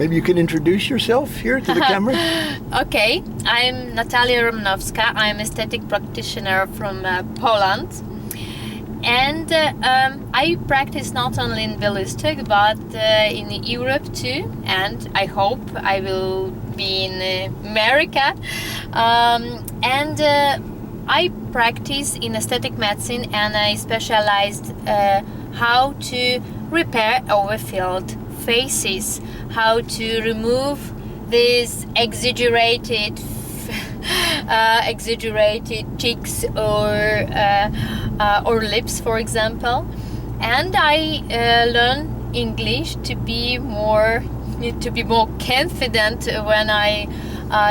Maybe you can introduce yourself here to the camera. Okay, I'm Natalia Romanowska. I'm aesthetic practitioner from Poland. And I practice not only in Białystok but in Europe too, and I hope I will be in America. I practice in aesthetic medicine, and I specialized how to repair overfilled faces, how to remove these exaggerated cheeks or lips, for example. And I learn English to be more confident when I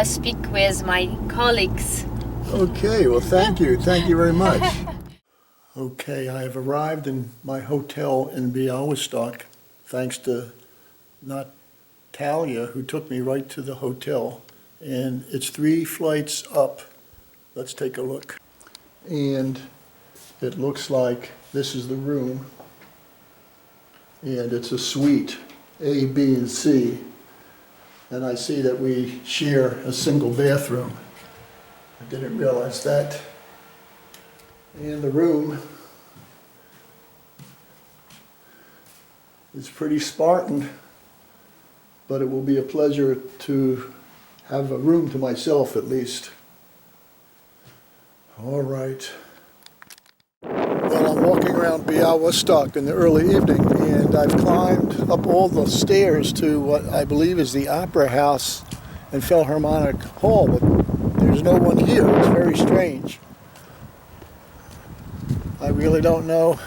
speak with my colleagues. Okay, well, thank you very much. Okay, I have arrived in my hotel in Białystok, thanks to Natalia, who took me right to the hotel. And it's 3 flights up. Let's take a look. And it looks like this is the room. And it's a suite, A, B, and C. And I see that we share a single bathroom. I didn't realize that. And the room is pretty Spartan, but it will be a pleasure to have a room to myself at least. All right. Well, I'm walking around Białystok in the early evening, and I've climbed up all the stairs to what I believe is the Opera House and Philharmonic Hall, but there's no one here. It's very strange. I really don't know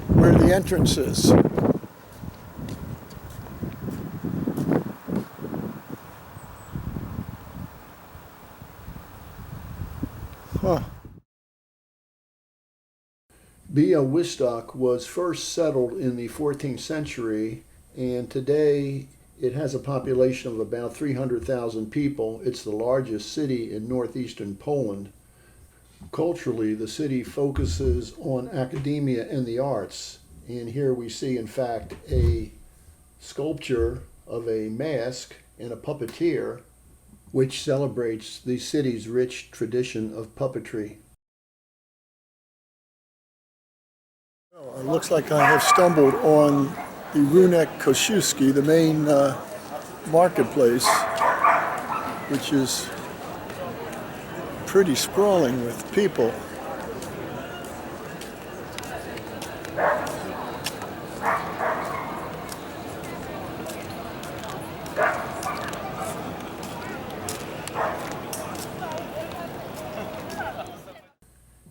where the entrance is. Huh. Białystok was first settled in the 14th century, and today it has a population of about 300,000 people. It's the largest city in northeastern Poland. Culturally, the city focuses on academia and the arts, and here we see, in fact, a sculpture of a mask and a puppeteer, which celebrates the city's rich tradition of puppetry. Well, it looks like I have stumbled on the Rynek Kosciuszki, the main marketplace, which is pretty sprawling with people.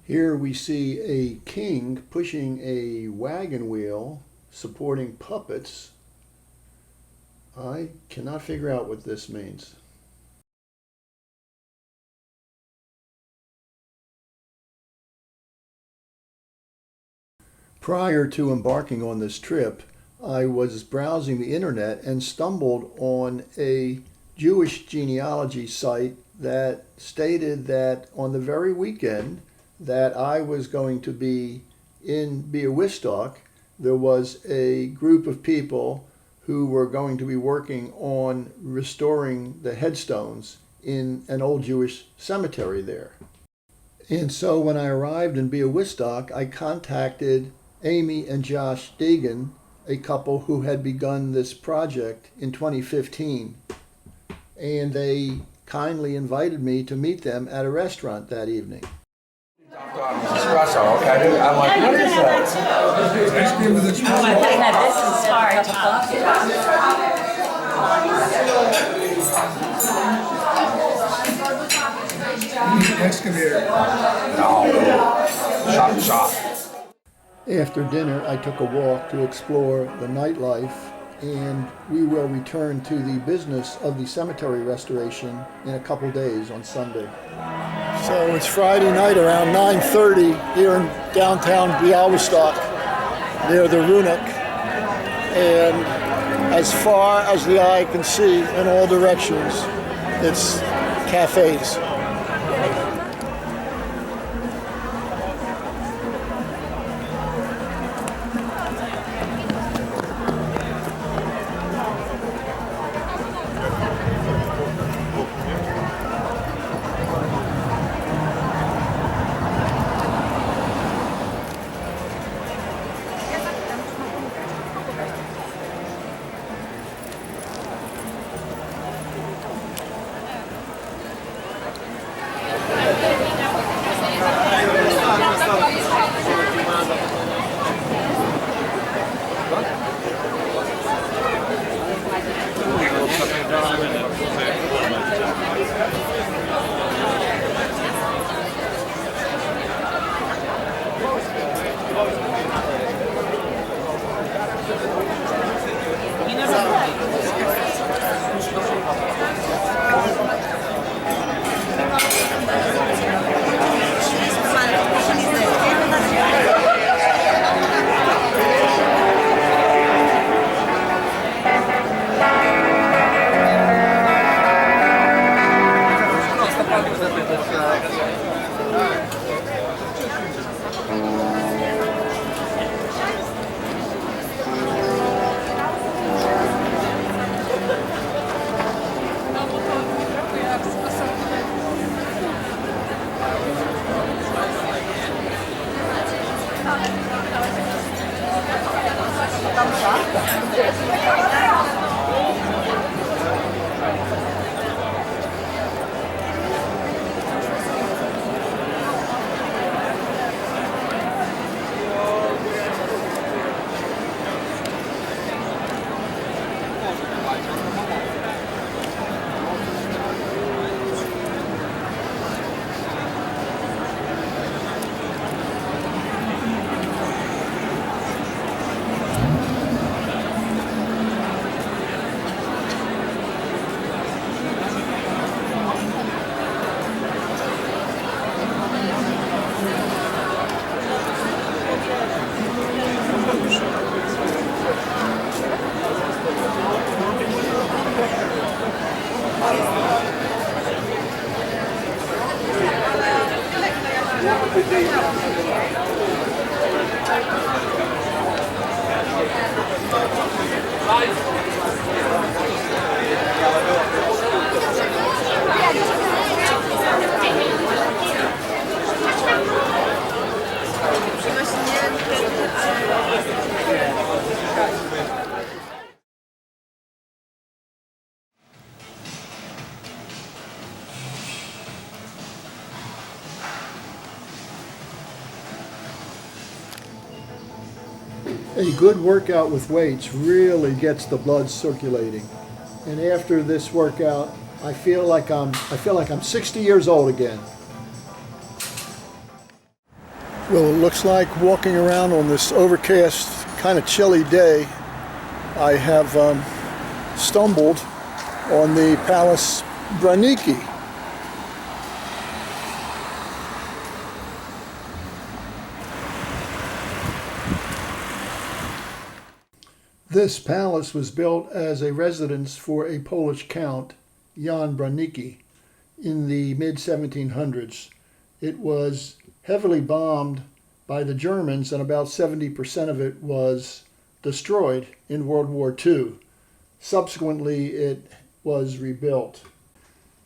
Here we see a king pushing a wagon wheel supporting puppets. I cannot figure out what this means. Prior to embarking on this trip, I was browsing the internet and stumbled on a Jewish genealogy site that stated that on the very weekend that I was going to be in Białystok, there was a group of people who were going to be working on restoring the headstones in an old Jewish cemetery there. And so when I arrived in Białystok, I contacted Amy and Josh Deegan, a couple who had begun this project in 2015. And they kindly invited me to meet them at a restaurant that evening. Espresso, okay? I'm like, what is that? Ice cream with espresso. This is hard. Excavator. No. Shop. After dinner, I took a walk to explore the nightlife, and we will return to the business of the cemetery restoration in a couple days on Sunday. So it's Friday night around 9:30 here in downtown Białystok near the Rynek, and as far as the eye can see in all directions, it's cafes. A good workout with weights really gets the blood circulating. And after this workout, I feel like I'm 60 years old again. Well, it looks like walking around on this overcast, kind of chilly day, I have stumbled on the Palace Branicki. This palace was built as a residence for a Polish count, Jan Branicki, in the mid-1700s. It was heavily bombed by the Germans, and about 70% of it was destroyed in World War II. Subsequently, it was rebuilt.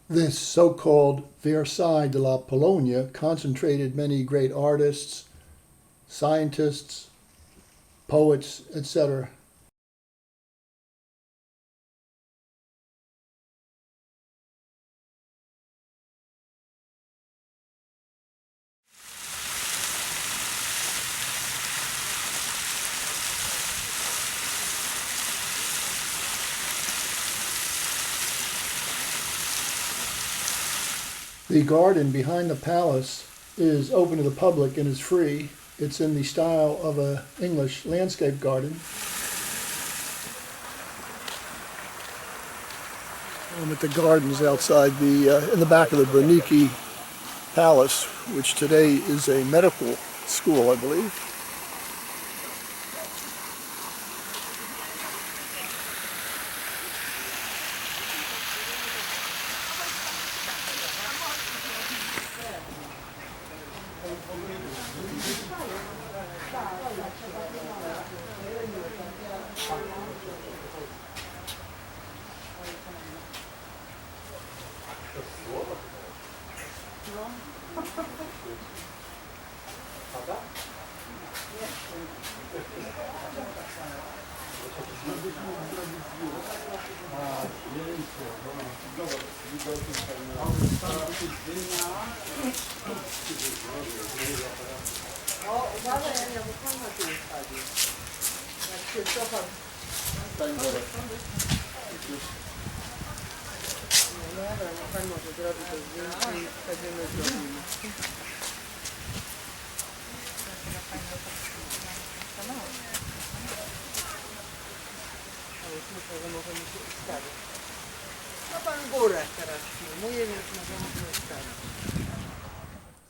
This so-called Versailles de la Polonia concentrated many great artists, scientists, poets, etc. The garden behind the palace is open to the public and is free. It's in the style of an English landscape garden. I'm at the gardens outside in the back of the Branicki Palace, which today is a medical school, I believe.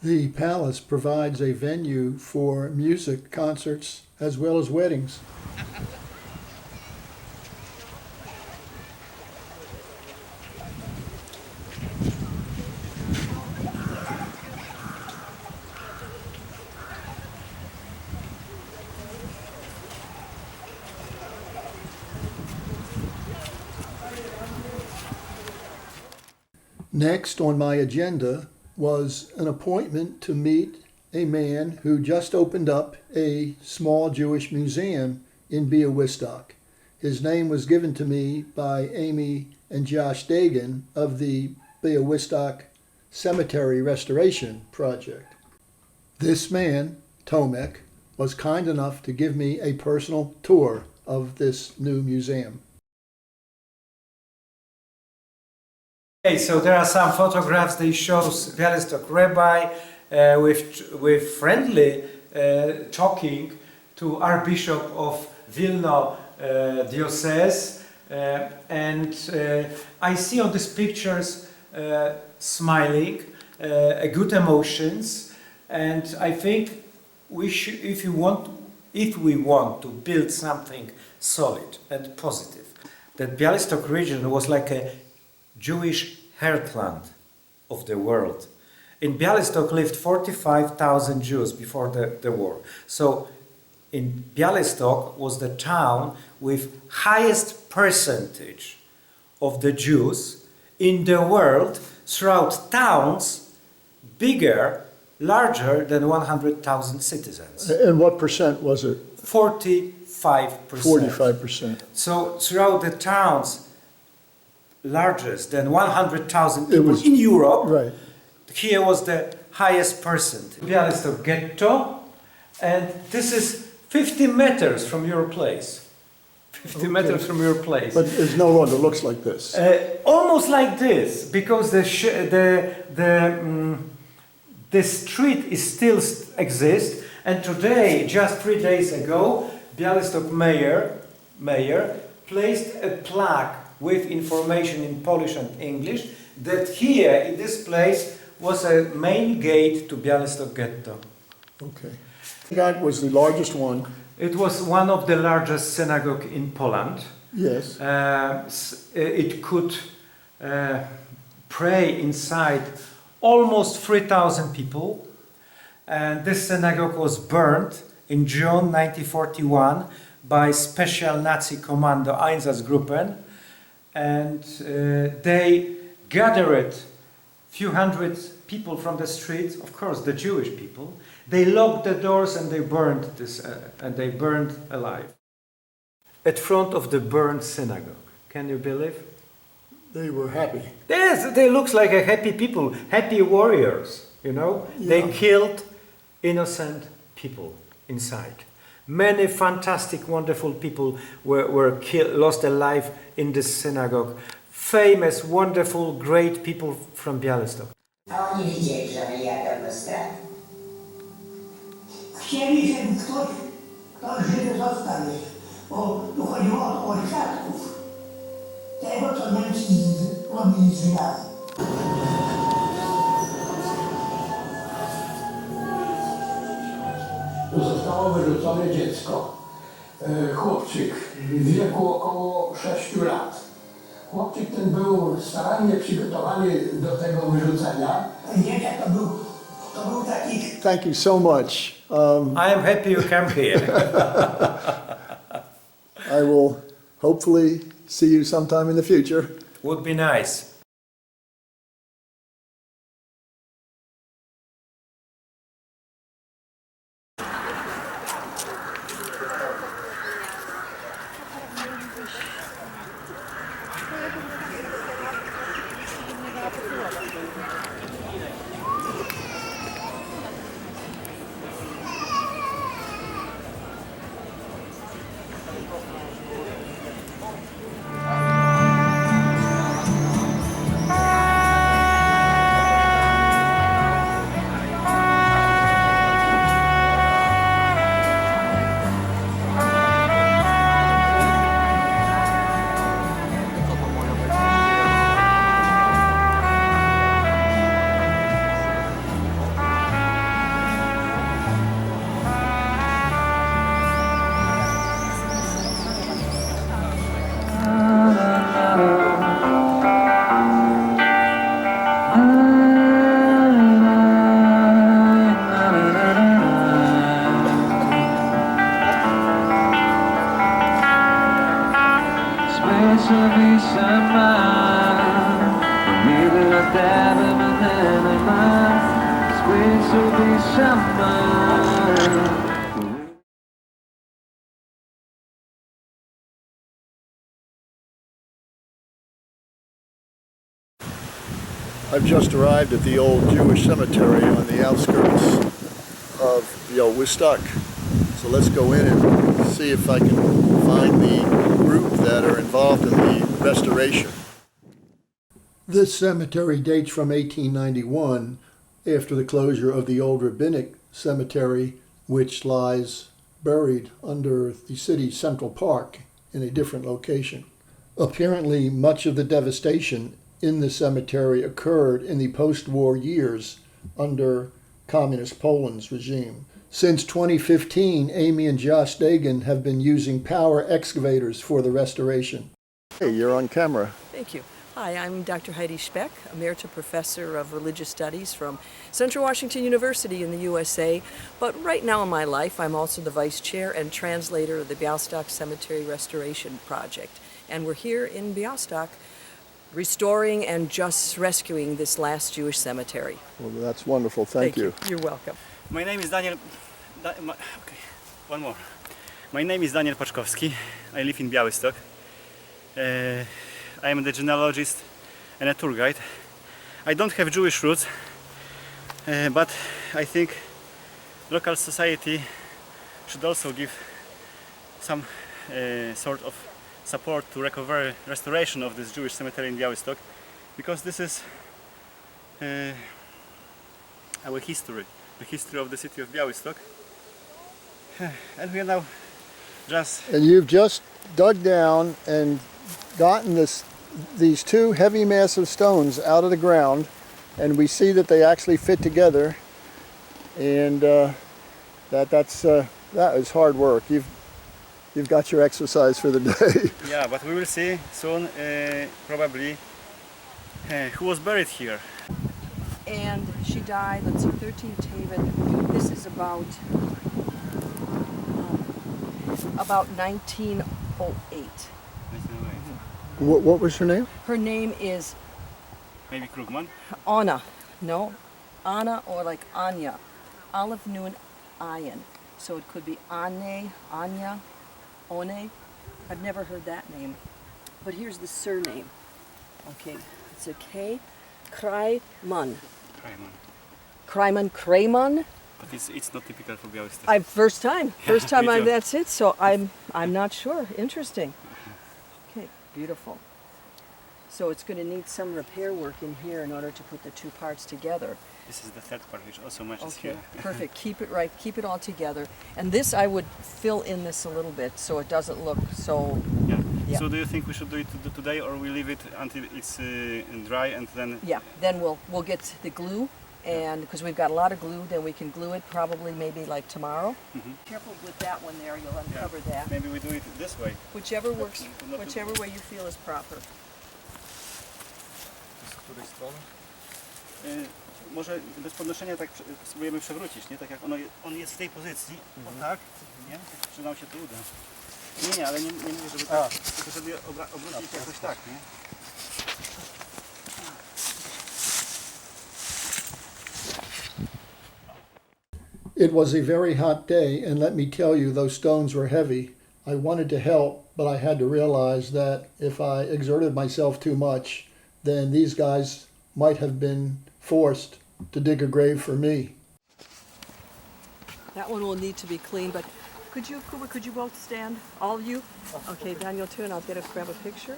The palace provides a venue for music, concerts, as well as weddings. Next on my agenda was an appointment to meet a man who just opened up a small Jewish museum in Białystok. His name was given to me by Amy and Josh Dagan of the Białystok Cemetery Restoration Project. This man, Tomek, was kind enough to give me a personal tour of this new museum. Okay, so there are some photographs. They show Białystok rabbi with friendly talking to Archbishop of Vilna diocese, and I see on these pictures smiling, good emotions, and I think we should, if we want to build something solid and positive, that Białystok region was like a Jewish heartland of the world. In Białystok lived 45,000 Jews before the war. So in Białystok was the town with highest percentage of the Jews in the world, throughout towns larger than 100,000 citizens. And what percent was it? 45%. 45%. So throughout the towns largest than 100,000 It people was- in Europe, Right. here was the highest percent. Białystok ghetto, and this is 50 meters from your place. 50 meters from your place. But it no longer looks like this. Almost like this, because the street is still exists, and today, just 3 days ago, Białystok mayor placed a plaque with information in Polish and English that here in this place was a main gate to Białystok ghetto. Okay. That was the largest one. It was one of the largest synagogue in Poland. Yes. It could pray inside almost 3,000 people. And this synagogue was burned in June 1941 by special Nazi commando Einsatzgruppen. And they gathered few hundred people from the streets, of course the Jewish people. They locked the doors and they burned this, and they burned alive. At front of the burned synagogue. Can you believe? They were happy. Yes, they look like a happy people, happy warriors, you know? Yeah. They killed innocent people inside. Many fantastic, wonderful people were killed, lost their life in this synagogue. Famous, wonderful, great people from Białystok. A oni widzieli, że my jademy strach. Chcieli, żeby ktoś żywy został, bo tu chodziło o świadków tego, co Niemcy robili z Żydami. Zostało wyrzucone dziecko, chłopczyk w wieku około 6 lat. Chłopczyk ten był starannie przygotowany do tego wyrzucenia. Ten dzieciak to był taki... Thank you so much. I am happy you came here. I will hopefully see you sometime in the future. Would be nice. I've just arrived at the old Jewish cemetery on the outskirts of Białystok. So let's go in and see if I can find the group that are involved in the restoration. This cemetery dates from 1891, after the closure of the old rabbinic cemetery, which lies buried under the city's Central Park in a different location. Apparently, much of the devastation in the cemetery occurred in the post-war years under Communist Poland's regime. Since 2015, Amy and Josh Dagan have been using power excavators for the restoration. Hey, you're on camera. Thank you. Hi, I'm Dr. Heidi Speck, Emerita Professor of Religious Studies from Central Washington University in the USA. But right now in my life, I'm also the Vice Chair and Translator of the Białystok Cemetery Restoration Project. And we're here in Białystok restoring and just rescuing this last Jewish cemetery. Well, that's wonderful. Thank you. You're welcome. My name is Daniel. One more. My name is Daniel Paczkowski. I live in Białystok. I am the genealogist and a tour guide. I don't have Jewish roots, but I think local society should also give some sort of support to recovery, restoration of this Jewish cemetery in Białystok, because this is our history, the history of the city of Białystok. And we are now just... And you've just dug down and gotten these two heavy massive stones out of the ground, and we see that they actually fit together, and that is hard work. You've got your exercise for the day. Yeah, but we will see soon, probably, who was buried here. And she died, let's see, 13 Tavet. This is about 1908. What was her name? Her name is Maybe Krugman? Anna. No, Anna or like Anya. Aleph Nun Ayin. So it could be Ane, Anya, One. I've never heard that name. But here's the surname. Okay, it's a K. Krajman. Krajman. But it's not typical for Białystok. First time Me too. that's it. So I'm not sure. Interesting. Okay, beautiful. So it's going to need some repair work in here in order to put the two parts together. This is the third part, which also matches Okay, here. perfect. Keep it right. Keep it all together. And this, I would fill in this a little bit so it doesn't look so. Yeah. Yeah. So do you think we should do it today, or we leave it until it's dry and then? Yeah. Then we'll get the glue, and because we've got a lot of glue, then we can glue it probably maybe like tomorrow. Mhm. Careful with that one there. You'll uncover that. Maybe we do it this way. Whichever works. Whichever way you feel is proper. Z której strony? Może bez podnoszenia tak spróbujemy przewrócić, nie? Tak jak on jest w tej pozycji, o tak, nie? Czy nam się to uda? Nie, ale nie mówię, żeby tak, tylko żeby obrócić jakoś tak, nie? It was a very hot day, and let me tell you, those stones were heavy. I wanted to help, but I had to realize that if I exerted myself too much, then these guys might have been forced to dig a grave for me. That one will need to be cleaned, but could you both stand? All of you? Okay, Daniel too, and I'll grab a picture.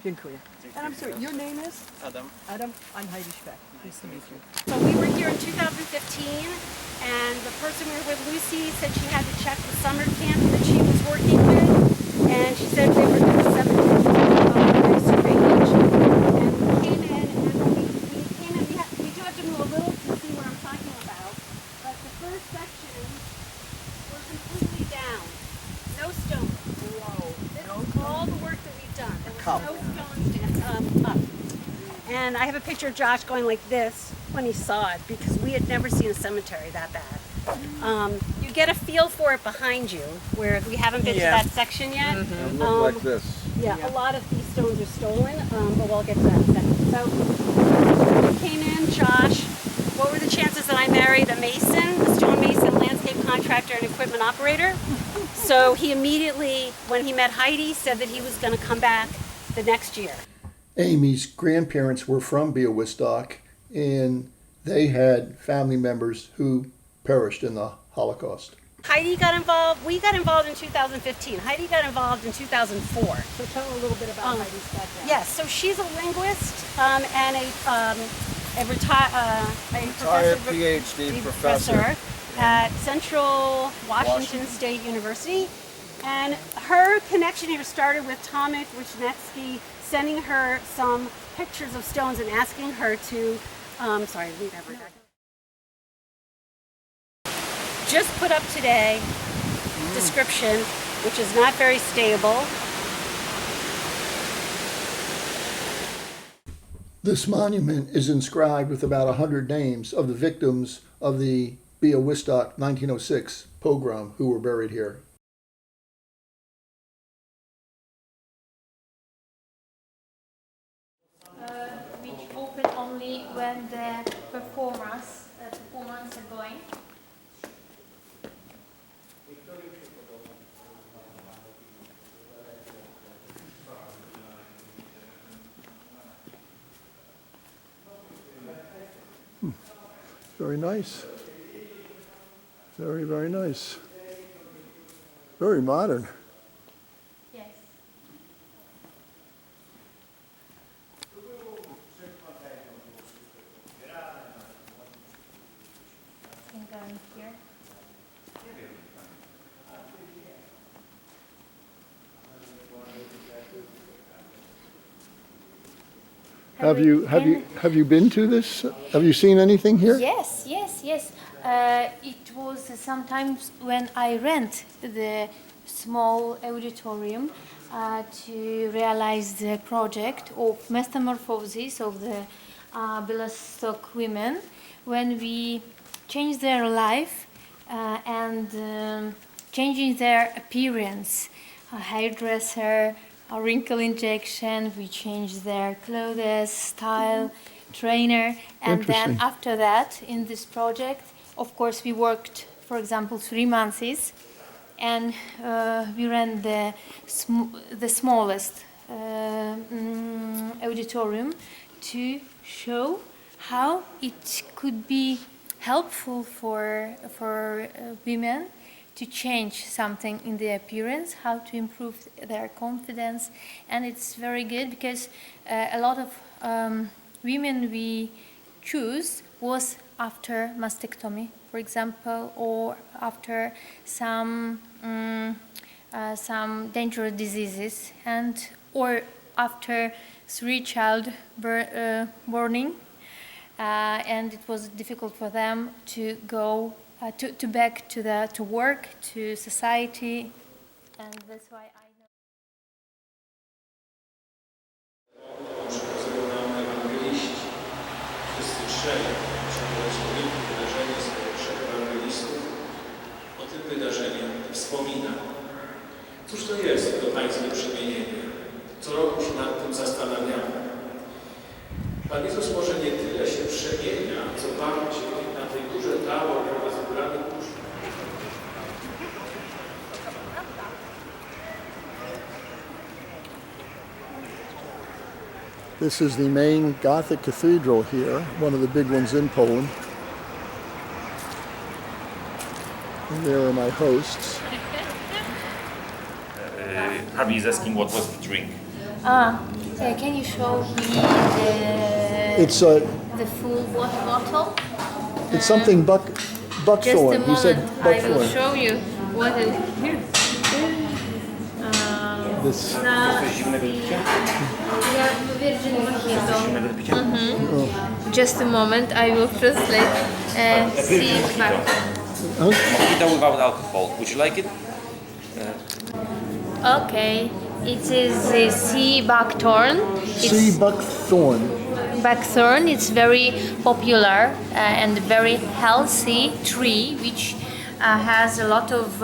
Dziękuję. And I'm sorry, your name is? Adam. Adam, I'm Heidi Speck. Nice to meet you. So we were here in 2015, and the person we were with, Lucy, said she had to check the summer camp that she was working with, and she said they were going to drainage. And we came in, and we do have to move a little to see what I'm talking about, but the first section was completely down. No stone. Whoa. This is all the work that we've done. There was no stones up. And I have a picture of Josh going like this when he saw it, because we had never seen a cemetery that bad. You get a feel for it behind you, where we haven't been to that section yet. Look like this. Yeah, a lot of these stones are stolen, but we'll get to that in a second. So contractor and equipment operator. So he immediately, when he met Heidi, said that he was going to come back the next year. Amy's grandparents were from Białystok, and they had family members who perished in the Holocaust. Heidi got involved, we got involved in 2015. Heidi got involved in 2004. So tell a little bit about Heidi's background. Yes, so she's a linguist and a retired PhD professor at Central Washington State University. And her connection here started with Tomek Wisniewski sending her some pictures of stones and asking her to, read every day. Just put up today description, which is not very stable. This monument is inscribed with about 100 names of the victims of the Białystok 1906 pogrom who were buried here. Which open only when the performance are going. Very nice. Very, very nice. Very modern. Yes. I'm going here. Have you been to this? Have you seen anything here? Yes. It was sometimes when I rent the small auditorium to realize the project of metamorphosis of the Białystok women, when we change their life and changing their appearance, a hairdresser, a wrinkle injection, we change their clothes, style, trainer, and then Interesting. after that, in this project, of course, we worked, for example, 3 months, and we ran the smallest auditorium to show how it could be helpful for women to change something in their appearance, how to improve their confidence. And it's very good because a lot of women we choose was after mastectomy, for example, or after some dangerous diseases, and or after 3 child borning, and it was difficult for them to go to back to work, to society, and that's why I know. Przekazują nam ewangeliści. Wszyscy trzej przeprowadzili wydarzenie z 3 ewangelistów. O tym wydarzeniu wspomina. Cóż to jest to pańskie przemienienie? Co roku się nad tym zastanawiamy. Pan Jezus może nie tyle się przemienia, co bardziej na tej górze Tabor rozbranych kurz. This is the main Gothic cathedral here, one of the big ones in Poland. And there are my hosts. Harvey is asking what was the drink. Can you show me It's the full water bottle? it's something Just a buckthorn. He said moment, I will buckthorn. show you what is here. This Just a moment, I will translate. See back. Mojito without alcohol. Would you like it? Okay, it is a sea buckthorn. sea buckthorn. Buckthorn. It's very popular and very healthy tree, which has a lot of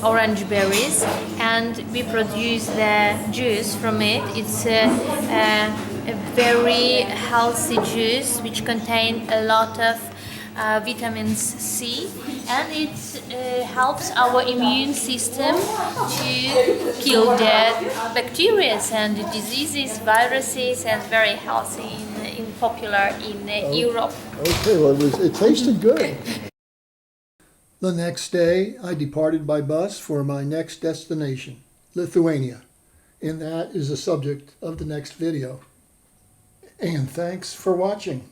orange berries, and we produce the juice from it. It's a very healthy juice which contains a lot of vitamin C, and it helps our immune system to kill the bacteria and diseases, viruses, and very healthy in popular in Europe. Okay, well, it tasted good. The next day, I departed by bus for my next destination, Lithuania, and that is the subject of the next video. And thanks for watching.